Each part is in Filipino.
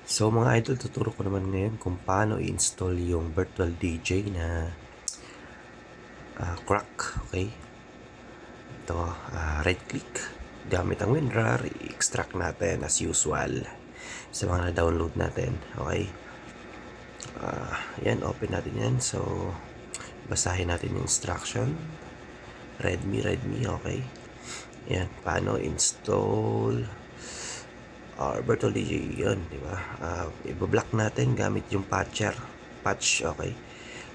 So mga idol, tuturo ko naman ngayon kung paano i-install yung virtual DJ na crack. Okay, ito, right click gamit ang WinRAR, i-extract natin as usual sa mga na-download natin. Okay, yan, open natin yan. So basahin natin yung instruction. Readme, okay. Yan, paano install virtual DJ, yun, di ba? I-block natin gamit yung patch, okay.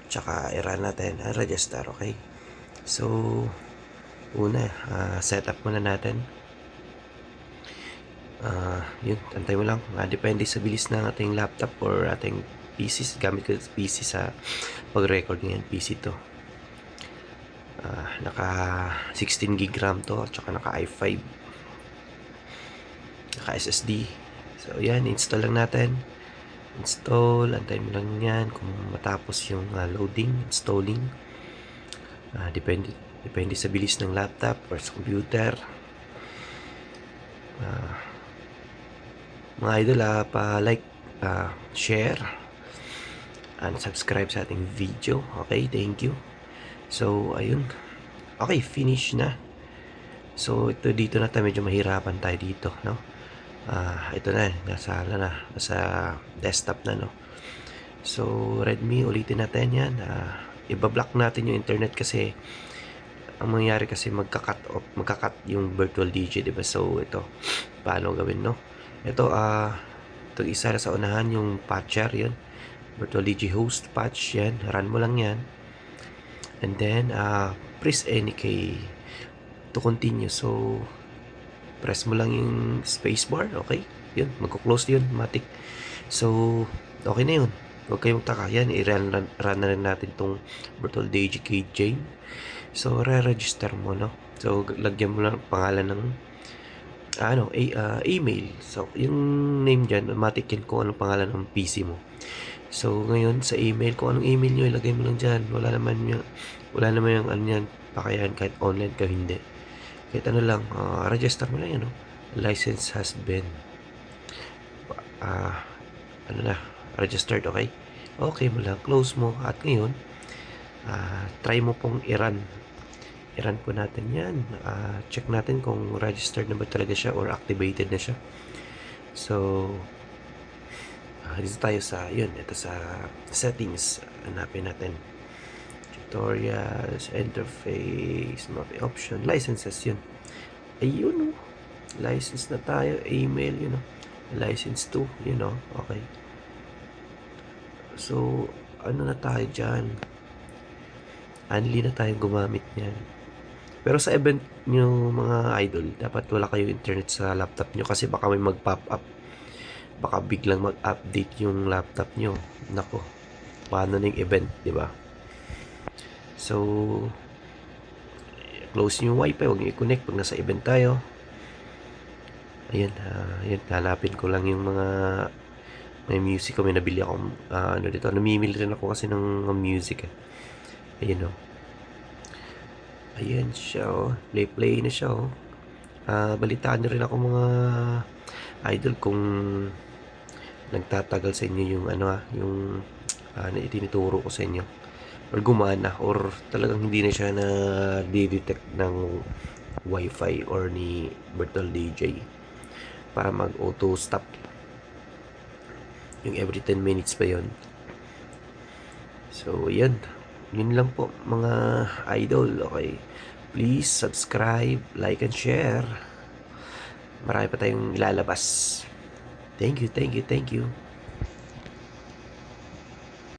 Tsaka i-run natin, register, okay. So una, setup muna natin. Yun, antay mo lang. Depende sa bilis ng ating laptop or ating PC. Gamit ko PC sa pag-record ngayon. PC to. Naka 16 gig RAM to. Tsaka naka i5. Naka SSD. So yan, install lang natin. Install. Antay mo lang yan kung matapos yung loading, installing. Depende sa bilis ng laptop or sa computer. Mga idol, pa-like, share, and subscribe sa ating video. Okay, thank you. So, ayun. Okay, finish na. So, ito dito na tayo, medyo mahirapan tayo dito, no? Ito na, nasa desktop na, no? So, Redmi, ulitin natin yan. Ibablock natin yung internet kasi ang mangyayari kasi magkakat yung virtual DJ, diba? So, ito, paano gawin, no? Ito, ito isa na sa unahan, yung patcher, yun. Virtual DJ host patch, yan. Run mo lang yan. And then, press any key to continue. So, press mo lang yung spacebar, okay? Yun, magko-close yun, matik. So, okay na yun. Huwag kayong magtaka. Yan, i-run na rin natin tong virtual DJ keychain. So, re-register mo, no? So, lagyan mo lang pangalan ng email. So, yung name dyan, automatic yan kung anong pangalan ng PC mo. So, ngayon, sa email, kung anong email nyo, ilagay mo lang dyan. Wala naman yung ano yan, pakayan, kahit online ka, hindi. Kahit ano lang, register mo lang yan, no? License has been, registered, okay? Okay mo lang, close mo, at ngayon, try mo pong i-run po natin yan. Check natin kung registered na ba talaga siya or activated na siya. So, dito tayo sa, ito sa settings. Hanapin natin. Tutorials, interface, map option, licenses, yun. Ayun, license na tayo. Email, license to, okay. So, ano na tayo dyan? Only na tayo gumamit niyan. Pero sa event nyo, mga idol, dapat wala kayo internet sa laptop nyo kasi baka may mag-pop up. Baka biglang mag-update yung laptop nyo. Nako, paano na yung event, di ba? So, close yung wifi, huwag nyo i-connect pag nasa event tayo. Ayan, hanapin ko lang yung mga may music ko. May nabili akong, dito. Namimili rin ako kasi ng music, Ayan, Ayan siya, play na siya, balitaan nyo rin ako, mga idol, kung nagtatagal sa inyo yung yung itinuturo ko sa inyo or gumana or talagang hindi na siya na di-detect ng wifi or ni virtual DJ para mag-auto stop yung every 10 minutes pa yon. So yun lang po, mga idol. Okay, please subscribe, like, and share. Marami pa tayong ilalabas. Thank you.